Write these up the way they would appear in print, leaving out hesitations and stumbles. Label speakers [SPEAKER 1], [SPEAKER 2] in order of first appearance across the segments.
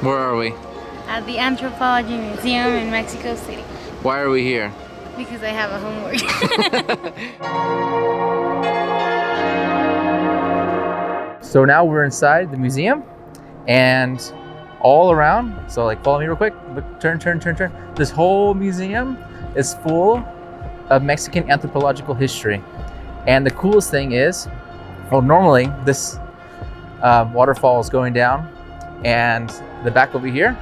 [SPEAKER 1] Where are we?
[SPEAKER 2] At the Anthropology Museum in Mexico City.
[SPEAKER 1] Why are we here?
[SPEAKER 2] Because I have a homework.
[SPEAKER 3] So now we're inside the museum, and all around, so like follow me real quick, look, turn. This whole museum is full of Mexican anthropological history. And the coolest thing is, well, normally this waterfall is going down, and the back over here,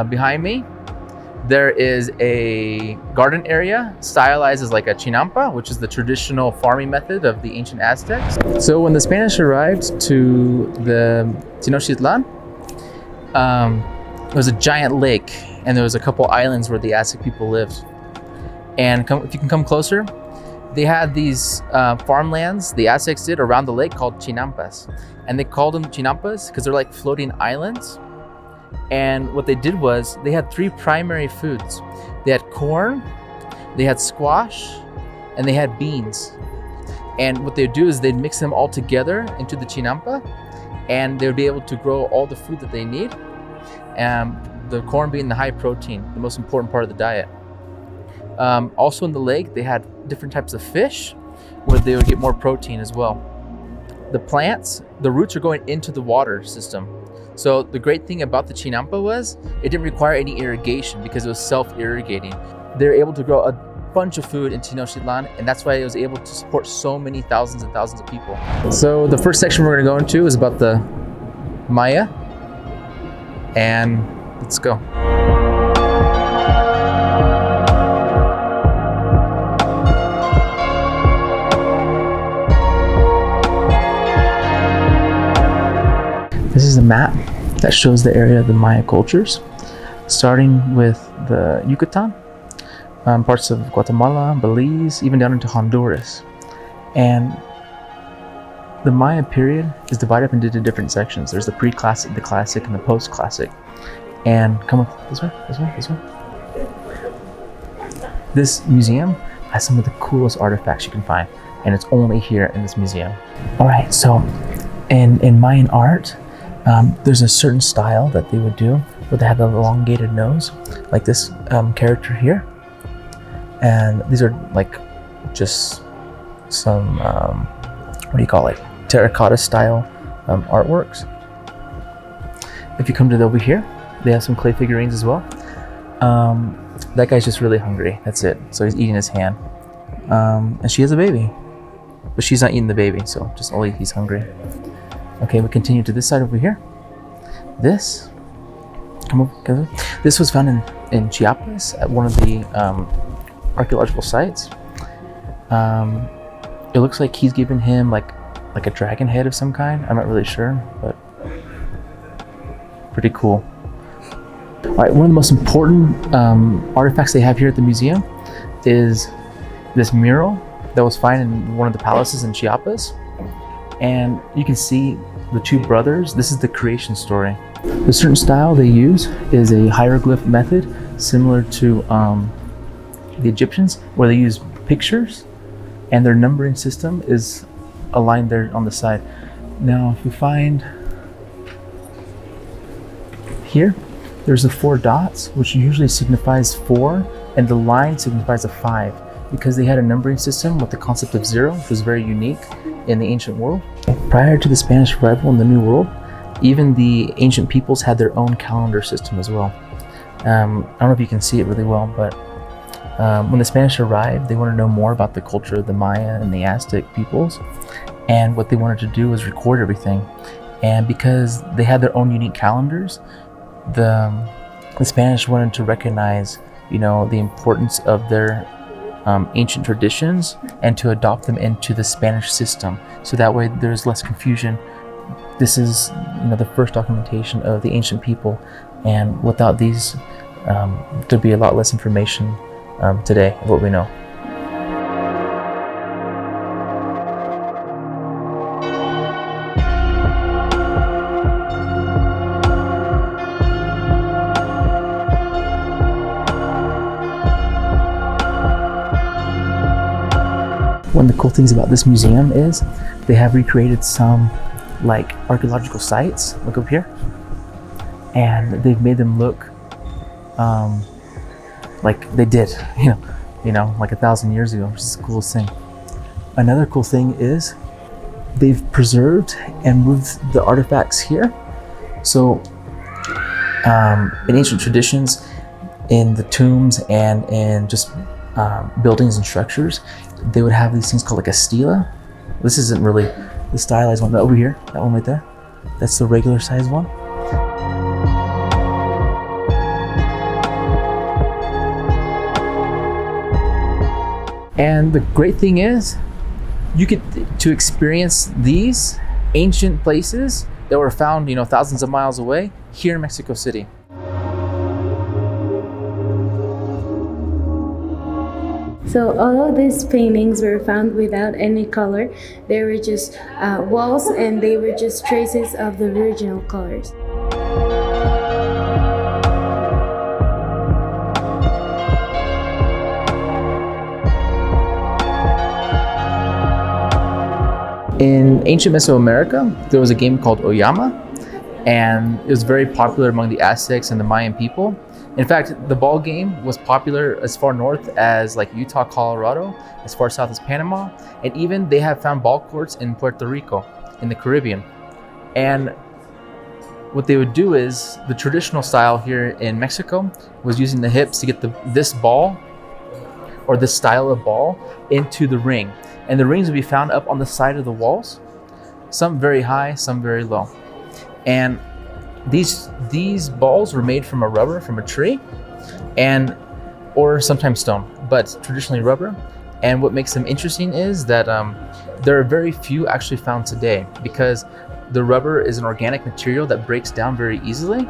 [SPEAKER 3] behind me, there is a garden area stylized as like a chinampa, which is the traditional farming method of the ancient Aztecs. So when the Spanish arrived to the Tenochtitlan, there was a giant lake, and there was a couple islands where the Aztec people lived. And if you can come closer, they had these farmlands, the Aztecs did, around the lake called chinampas. And they called them chinampas because they're like floating islands. And what they did was they had three primary foods. They had corn, they had squash, and they had beans. And what they'd do is they'd mix them all together into the chinampa, and they would be able to grow all the food that they need. The corn being the high protein, the most important part of the diet. Also in the lake, they had different types of fish where they would get more protein as well. The plants, the roots are going into the water system. So the great thing about the chinampa was it didn't require any irrigation because it was self-irrigating. They were able to grow a bunch of food in Tenochtitlan, and that's why it was able to support so many thousands and thousands of people. So the first section we're going to go into is about the Maya, and let's go. This is a map that shows the area of the Maya cultures, starting with the Yucatan, parts of Guatemala, Belize, even down into Honduras. And the Maya period is divided up into different sections. There's the pre-classic, the classic, and the post-classic. And come up this way. This museum has some of the coolest artifacts you can find, and it's only here in this museum. All right, so in Mayan art, there's a certain style that they would do where they have the elongated nose, like this character here. And these are like just some, terracotta style artworks. If you come to over here, they have some clay figurines as well. That guy's just really hungry, that's it. So he's eating his hand. And she has a baby, but she's not eating the baby, so just only he's hungry. Okay, we continue to this side over here. This was found in Chiapas at one of the archaeological sites. It looks like he's given him like a dragon head of some kind. I'm not really sure, but pretty cool. All right, one of the most important artifacts they have here at the museum is this mural that was found in one of the palaces in Chiapas. And you can see the two brothers. This is the creation story. The certain style they use is a hieroglyph method similar to the Egyptians, where they use pictures and their numbering system is aligned there on the side. Now, if you find here, there's the 4 dots, which usually signifies 4, and the line signifies a 5, because they had a numbering system with the concept of 0, which was very unique in the ancient world. Prior to the Spanish arrival in the New World, even the ancient peoples had their own calendar system as well. I don't know if you can see it really well, but when the Spanish arrived, they wanted to know more about the culture of the Maya and the Aztec peoples, and what they wanted to do was record everything. And because they had their own unique calendars, the Spanish wanted to recognize, the importance of their ancient traditions and to adopt them into the Spanish system, so that way there's less confusion. This is the first documentation of the ancient people, and without these there'd be a lot less information today of what we know. One of the cool things about this museum is they have recreated some archaeological sites. Look up here. and they've made them look like they did, like 1,000 years ago, which is the coolest thing. Another cool thing is they've preserved and moved the artifacts here. So in ancient traditions, in the tombs and in just buildings and structures, they would have these things called like a stela. This isn't really the stylized one, but over here, that one right there, that's the regular size one. And the great thing is, you get to experience these ancient places that were found, thousands of miles away here in Mexico City.
[SPEAKER 2] So all of these paintings were found without any color. They were just walls, and they were just traces of the original colors.
[SPEAKER 3] In ancient Mesoamerica, there was a game called Oyama, and it was very popular among the Aztecs and the Mayan people. In fact, the ball game was popular as far north as like Utah, Colorado, as far south as Panama, and even they have found ball courts in Puerto Rico, in the Caribbean. And what they would do is, the traditional style here in Mexico was using the hips to get this ball, or this style of ball, into the ring. And the rings would be found up on the side of the walls, some very high, some very low. And these balls were made from a tree, or sometimes stone, but traditionally rubber. And what makes them interesting is that there are very few actually found today, because the rubber is an organic material that breaks down very easily.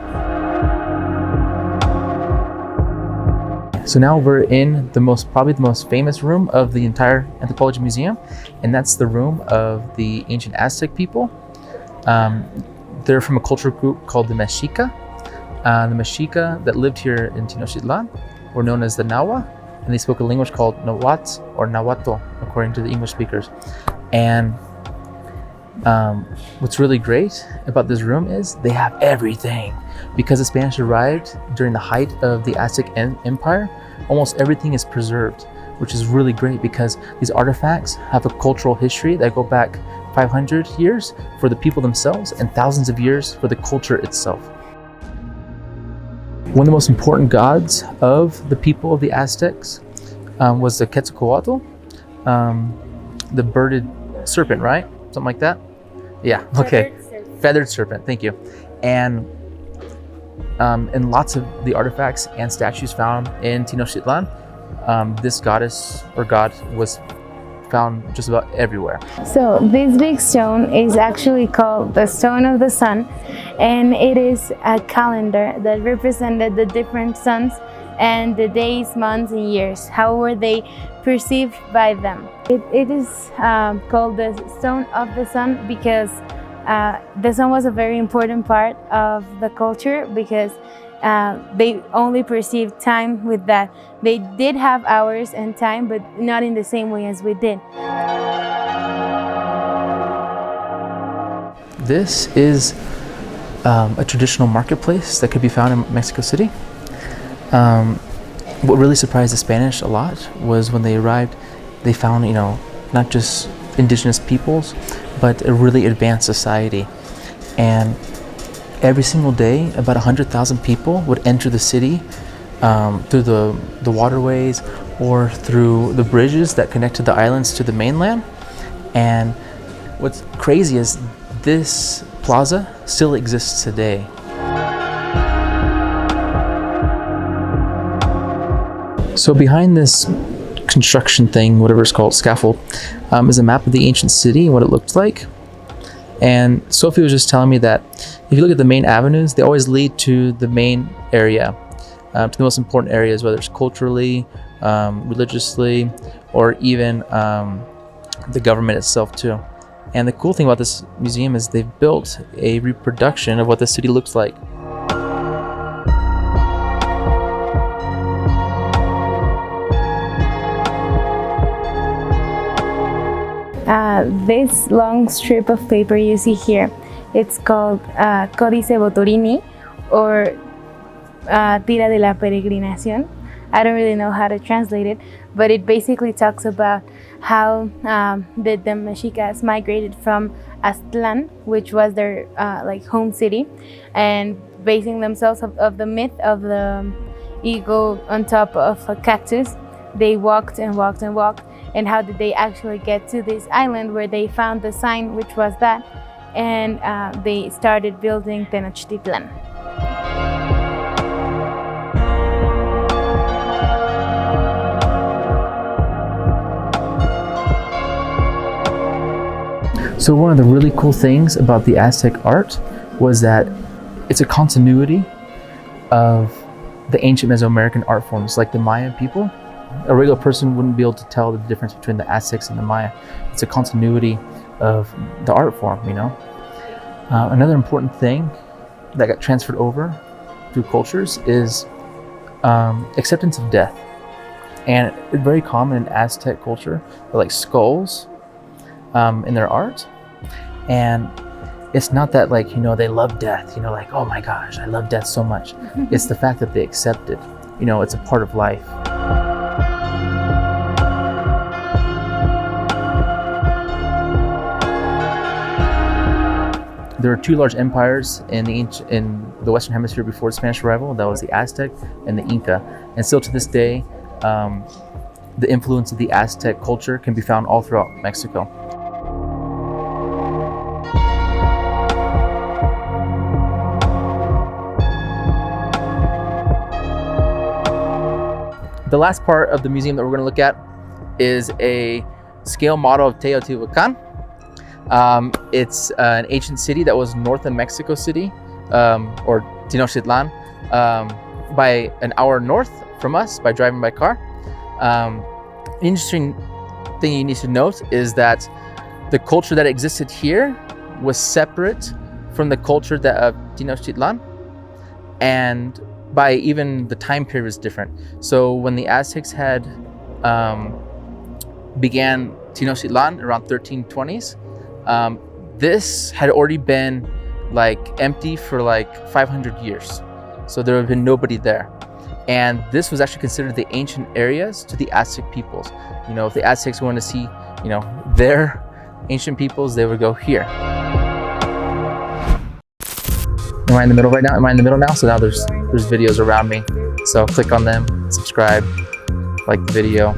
[SPEAKER 3] So now we're in probably the most famous room of the entire Anthropology Museum, and that's the room of the ancient Aztec people. They're from a cultural group called the Mexica. The Mexica that lived here in Tenochtitlan were known as the Nahua, and they spoke a language called Nahuatl or Nahuatl, according to the English speakers. And what's really great about this room is they have everything. Because the Spanish arrived during the height of the Aztec Empire, almost everything is preserved, which is really great because these artifacts have a cultural history that go back 500 years for the people themselves and thousands of years for the culture itself. One of the most important gods of the people of the Aztecs was the Quetzalcoatl, the birded serpent, right? Something like that? Yeah, okay. Feathered serpent, thank you. And lots of the artifacts and statues found in Tenochtitlan, this goddess or god was found just about everywhere.
[SPEAKER 2] So this big stone is actually called the Stone of the Sun, and it is a calendar that represented the different suns and the days, months, and years. How were they perceived by them? It is called the Stone of the Sun because the sun was a very important part of the culture, because they only perceived time with that. They did have hours and time, but not in the same way as we did.
[SPEAKER 3] This is a traditional marketplace that could be found in Mexico City. What really surprised the Spanish a lot was when they arrived, they found, not just indigenous peoples, but a really advanced society. And every single day, about 100,000 people would enter the city through the waterways or through the bridges that connected the islands to the mainland. And what's crazy is this plaza still exists today. So behind this construction thing, whatever it's called, scaffold, is a map of the ancient city and what it looked like. And Sophie was just telling me that if you look at the main avenues, they always lead to the main area, to the most important areas, whether it's culturally, religiously, or even the government itself too. And the cool thing about this museum is they've built a reproduction of what the city looks like.
[SPEAKER 2] This long strip of paper you see here, it's called Codisevotorini, or Tira de la Peregrinación. I don't really know how to translate it, but it basically talks about how the Mexicas migrated from Aztlan, which was their like home city, and basing themselves of the myth of the eagle on top of a cactus. They walked and walked and walked, and how did they actually get to this island where they found the sign, which was that, and they started building Tenochtitlan.
[SPEAKER 3] So one of the really cool things about the Aztec art was that it's a continuity of the ancient Mesoamerican art forms, like the Mayan people. A regular person wouldn't be able to tell the difference between the Aztecs and the Maya. It's a continuity of the art form, you know. Another important thing that got transferred over through cultures is acceptance of death. And it's very common in Aztec culture, like skulls in their art. And it's not that, like, you know, they love death, you know, like, oh my gosh, I love death so much. It's the fact that they accept it. You know, it's a part of life. There were two large empires in the Western Hemisphere before the Spanish arrival. That was the Aztec and the Inca. And still to this day, the influence of the Aztec culture can be found all throughout Mexico. The last part of the museum that we're going to look at is a scale model of Teotihuacan. It's an ancient city that was north of Mexico City, or Tenochtitlan, by an hour north from us by driving by car. Interesting thing you need to note is that the culture that existed here was separate from the culture that of Tenochtitlan, and by even the time period is different. So when the Aztecs had began Tenochtitlan around 1320s, this had already been like empty for like 500 years. So there had been nobody there. And this was actually considered the ancient areas to the Aztec peoples. You know, if the Aztecs wanted to see, you know, their ancient peoples, they would go here. Am I in the middle right now? Am I in the middle now? So now there's videos around me. So click on them, subscribe, like the video.